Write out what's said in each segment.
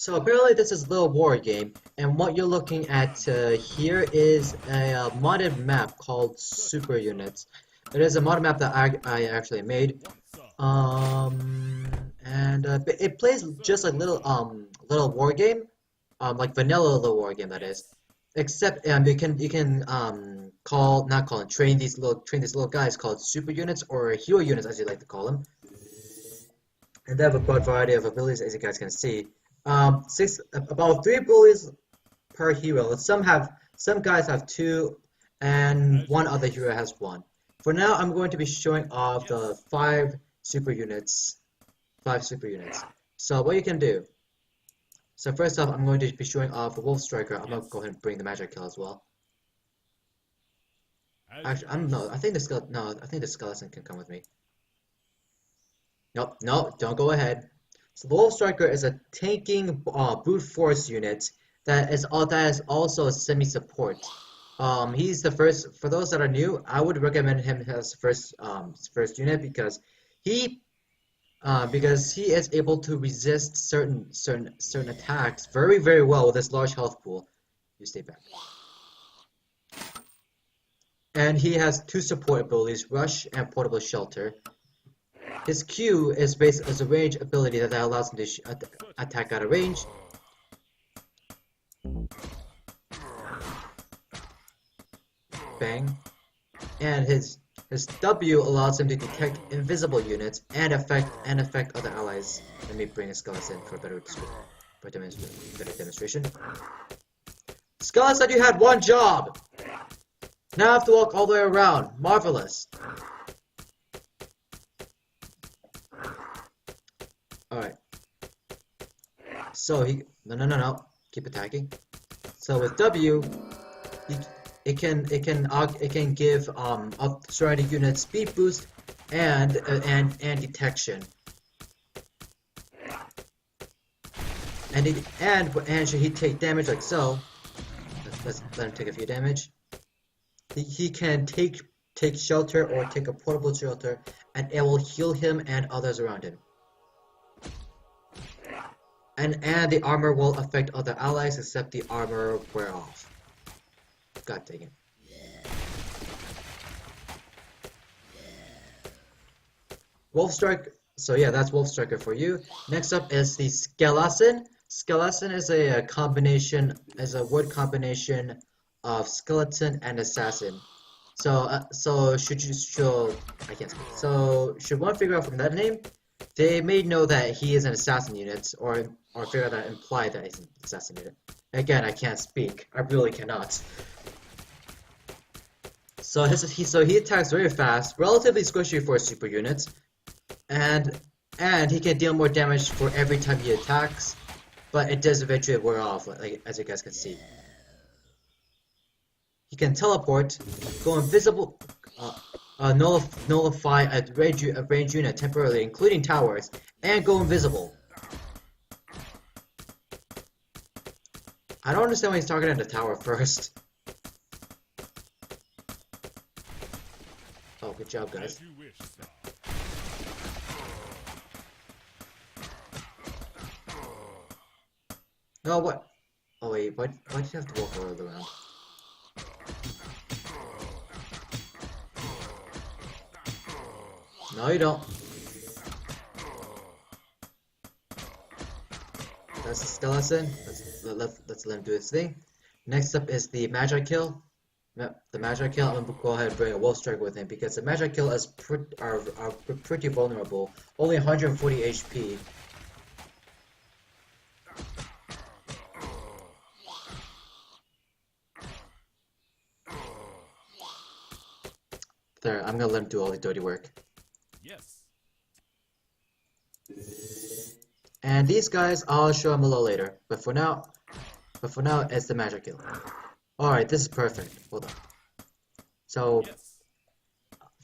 So apparently this is LittleWarGame, and what you're looking at here is a modded map called Superunits. It is a modded map that I actually made, it plays just like LittleWarGame, like vanilla LittleWarGame that is. Except you can train these little guys called super units or hero units as you like to call them, and they have a broad variety of abilities as you guys can see. About 3 abilities per hero. Some guys have 2, and one other hero has 1. For now, I'm going to be showing off the 5 super units. 5 super units. So what you can do. So first off, I'm going to be showing off the Wolf Striker. I'm gonna go ahead and bring the Magic Kill as well. Actually, I think the skeleton can come with me. Nope, no, don't go ahead. So the Wolf Striker is a tanking brute force unit that is also a semi-support. He's the first. For those that are new, I would recommend him as first unit because he is able to resist certain attacks very well with this large health pool. You stay back. And he has 2 support abilities, Rush and Portable Shelter. His Q is based as a range ability that allows him to attack out of range. Bang. And his W allows him to detect invisible units and affect other allies. Let me bring a skeleton for better demonstration. Skeleton, you had 1 job! Now I have to walk all the way around. Marvelous. Alright. So no. Keep attacking. So with W, it can give up surrounding units speed boost and detection. And should he take damage like so, let's let him take a few damage. He can take shelter or take a portable shelter, and it will heal him and others around him. And the armor will affect other allies except the armor wear off. God dang it. Wolf Strike. So yeah, that's Wolf Striker for you. Next up is the Skeleton. Skeleton is a word combination of skeleton and assassin. So should one figure out from that name, they may know that he is an assassin unit, or figure that imply that he's an assassin unit. Again, I can't speak. I really cannot. So he attacks very fast, relatively squishy for a super unit, and he can deal more damage for every time he attacks, but it does eventually wear off, like as you guys can see. He can teleport, go invisible, nullify a range unit temporarily, including towers, and go invisible. I don't understand why he's targeting the tower first. Oh, good job, guys. No, what? Oh wait, why did you have to walk all the way around? No, you don't. That's the skeleton. Let's let him do his thing. Next up is the Magic Kill. The Magic Kill. I'm gonna go ahead and bring a Wolf Striker with him because the Magic Kill is pretty vulnerable. Only 140 HP. There, I'm gonna let him do all the dirty work. Yes. And these guys, I'll show them a little later. But for now, it's the Magic Kill. Alright, this is perfect. Hold on. So,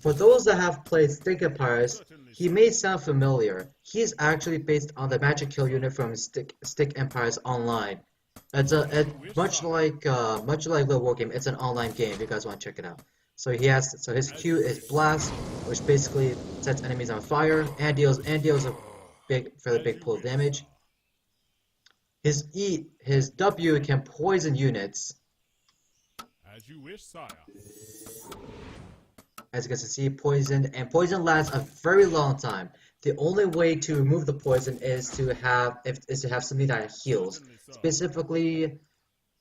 for those that have played Stick Empires, he may sound familiar. He's actually based on the Magic Kill unit from Stick Empires Online. Much like LittleWarGame, it's an online game if you guys want to check it out. So his Q is Blast, which basically sets enemies on fire and deals a fairly big pool of damage. His W can poison units. As you wish, sire. As you guys can see, poison lasts a very long time. The only way to remove the poison is to have something that heals. Certainly, sir. Specifically,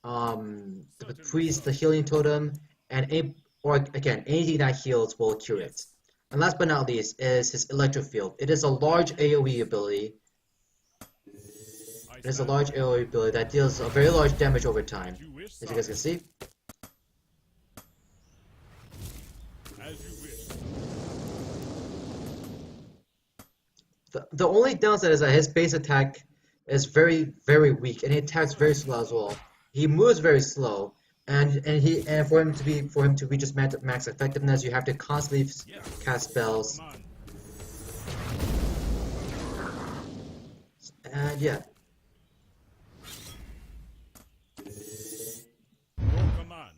the priest, the healing totem, and anything that heals will cure it. And last but not least is his electro field. It is a large AoE ability. It is a large AoE ability that deals a very large damage over time. As you guys can see. As you wish. The only downside is that his base attack is very, very weak, and he attacks very slow as well. He moves very slow, and for him to reach his max effectiveness, you have to constantly cast spells. And yeah. Your command.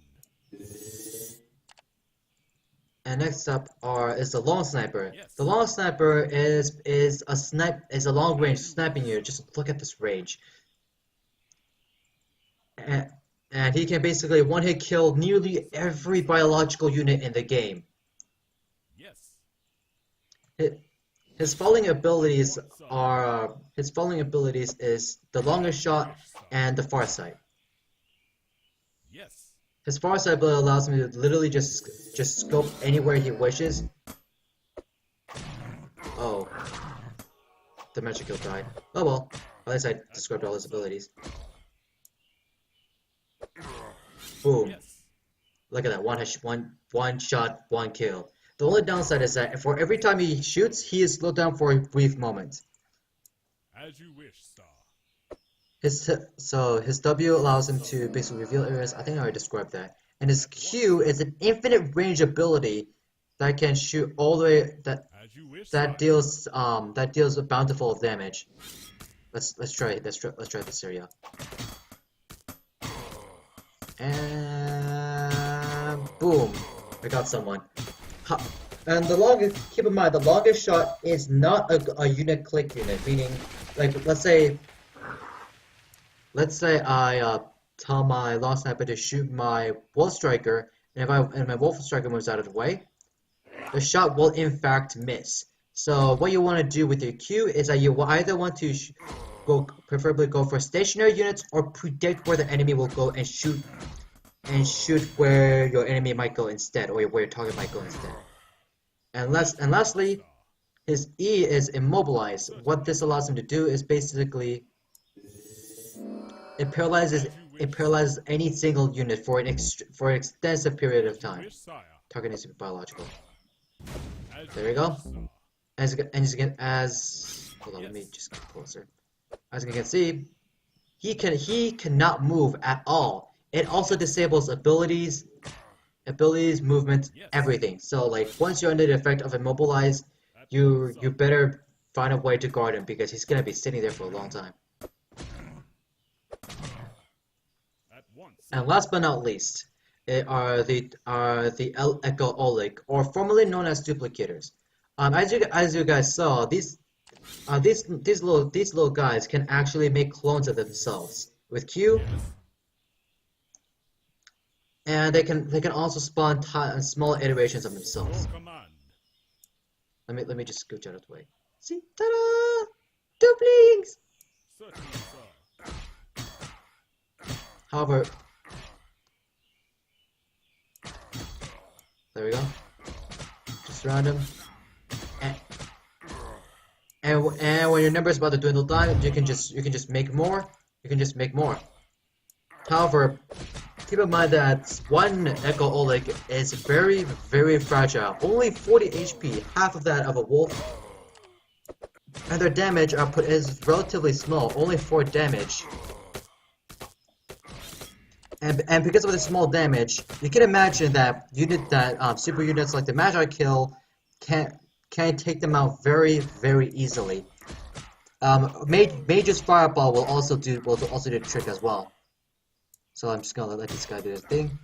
And next up is the long sniper. Yes. The long sniper is a long range sniping unit. Just look at this range. And he can basically one-hit kill nearly every biological unit in the game. Yes. His falling abilities is the longest shot and the far sight. Yes. His far sight ability allows him to literally just scope anywhere he wishes. Oh, the magic kill died. Oh well, at least I described all his abilities. Boom! Yes. Look at that, one shot, one kill. The only downside is that for every time he shoots, he is slowed down for a brief moment. As you wish, sir. His W allows him to basically reveal areas. I think I already described that. And his Q is an infinite range ability that can shoot all the way that deals a bountiful damage. Let's try this area. And boom, I got someone. And keep in mind, the longest shot is not a unit click unit, meaning, like, let's say I tell my long sniper to shoot my wolf striker, and my wolf striker moves out of the way, the shot will in fact miss. So what you want to do with your Q is that you either want to preferably go for stationary units, or predict where the enemy will go and shoot where your enemy might go instead, or where your target might go instead. And lastly, his E is immobilize. What this allows him to do is basically it paralyzes any single unit for an extensive period of time. Target needs to be biological. There we go. Hold on, let me just get closer. As you can see, he cannot move at all. It also disables abilities, movement, everything. So like once you're under the effect of immobilize, you better find a way to guard him, because he's gonna be sitting there for a long time. And last but not least, are the Echo Oleg, or formerly known as duplicators. As you guys saw, these little guys can actually make clones of themselves with Q, and they can also spawn small iterations of themselves. Let me just scooch out of the way. See, ta-da! Duplings. However, there we go. Just surround him. And when your number is about to dwindle down, you can just make more. However, keep in mind that one Echo Oleg is very, very fragile. Only 40 HP, half of that of a wolf. And their damage output is relatively small, only 4 damage. And because of the small damage, you can imagine that super units like the Magi Kill can take them out very, very easily. Mage's Fireball will also do the trick as well. So I'm just gonna let this guy do his thing.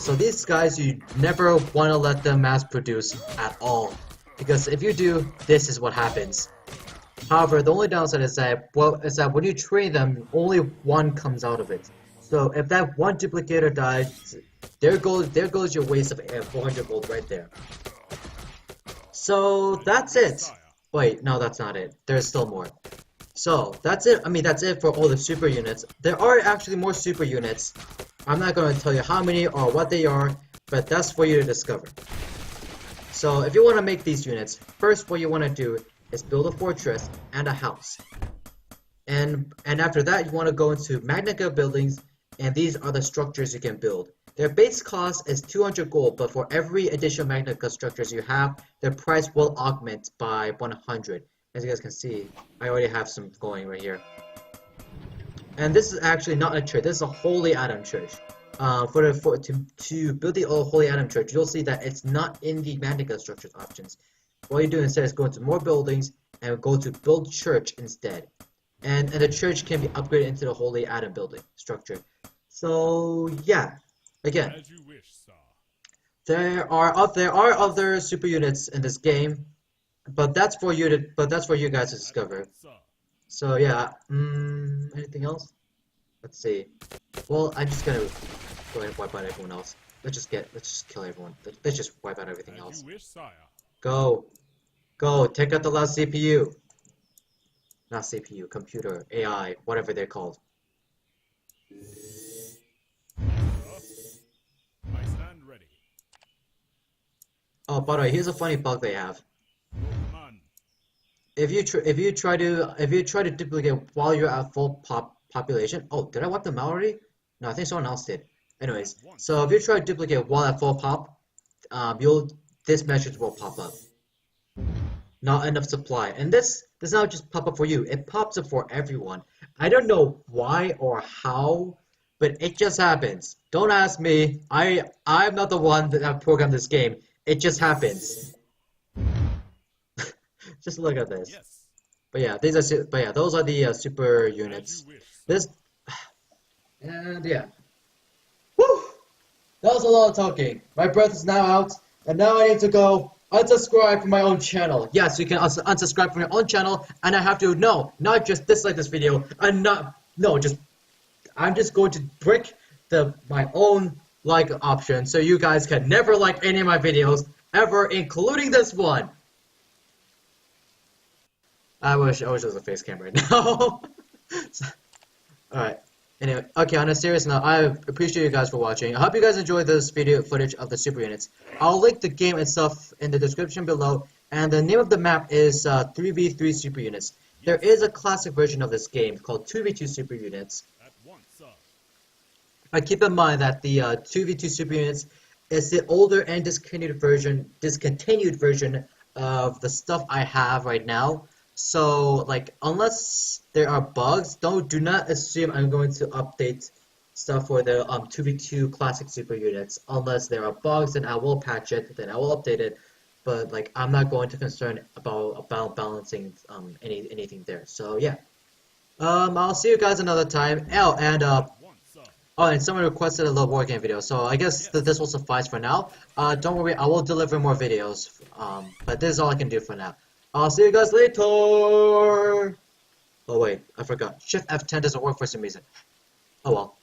So these guys, you never want to let them mass produce at all, because if you do, this is what happens. However, the only downside is that, well, is that when you train them, only one comes out of it. So if that one duplicator dies, there goes your waste of 400 gold right there. So that's it. Wait, no, that's not it. There's still more. So that's it. I mean, that's it for all the super units. There are actually more super units. I'm not going to tell you how many or what they are, but that's for you to discover. So if you want to make these units, first what you want to do is build a fortress and a house. And after that, you want to go into Magnica buildings, and these are the structures you can build. Their base cost is 200 gold, but for every additional Magnica structures you have, their price will augment by 100. As you guys can see, I already have some going right here. And this is actually not a church, this is a Holy Adam church. To build the Holy Adam church, you'll see that it's not in the Magnica structures options. What you do instead is go into more buildings and go to build church instead. And the church can be upgraded into the Holy Adam building structure. So yeah, again, As you wish, sir. there are other super units in this game, but that's for you guys to discover. So yeah, anything else? Let's see. Well, I'm just gonna go ahead and wipe out everyone else. Let's just kill everyone. Let's just wipe out everything else. As you wish, sire. Go, take out the last CPU. Not CPU, computer, AI, whatever they're called. I stand ready. Oh, by the way, here's a funny bug they have. Command. If you try to duplicate while you're at full population. Oh, did I wipe them out already? No, I think someone else did. Anyways, so if you try to duplicate while at full pop, this message will pop up. Not enough supply, and this does not just pop up for you. It pops up for everyone. I don't know why or how, but it just happens. Don't ask me. I'm not the one that programmed this game. It just happens. Just look at this. Yes. But yeah, those are the super units. As you wish, sir. This and yeah. Woo! That was a lot of talking. My breath is now out, and now I need to go unsubscribe from my own channel. Yes, you can unsubscribe from your own channel, and I have to not just dislike this video, I'm just going to brick my own like option, so you guys can never like any of my videos ever, including this one. I wish there was a face cam right now. Alright. Anyway, okay, on a serious note, I appreciate you guys for watching. I hope you guys enjoyed this video footage of the super units. I'll link the game and stuff in the description below, and the name of the map is 3v3 super units. There is a classic version of this game called 2v2 super units. At once, sir. But keep in mind that the 2v2 super units is the older and discontinued version of the stuff I have right now. So, like, unless there are bugs, do not assume I'm going to update stuff for the 2v2 classic super units. Unless there are bugs, then I will patch it, then I will update it. But, like, I'm not going to concern about balancing anything there. So, yeah. I'll see you guys another time. And someone requested a LittleWarGame video, so I guess that this will suffice for now. Don't worry, I will deliver more videos. But this is all I can do for now. I'll see you guys later! Oh wait, I forgot. Shift F10 doesn't work for some reason. Oh well.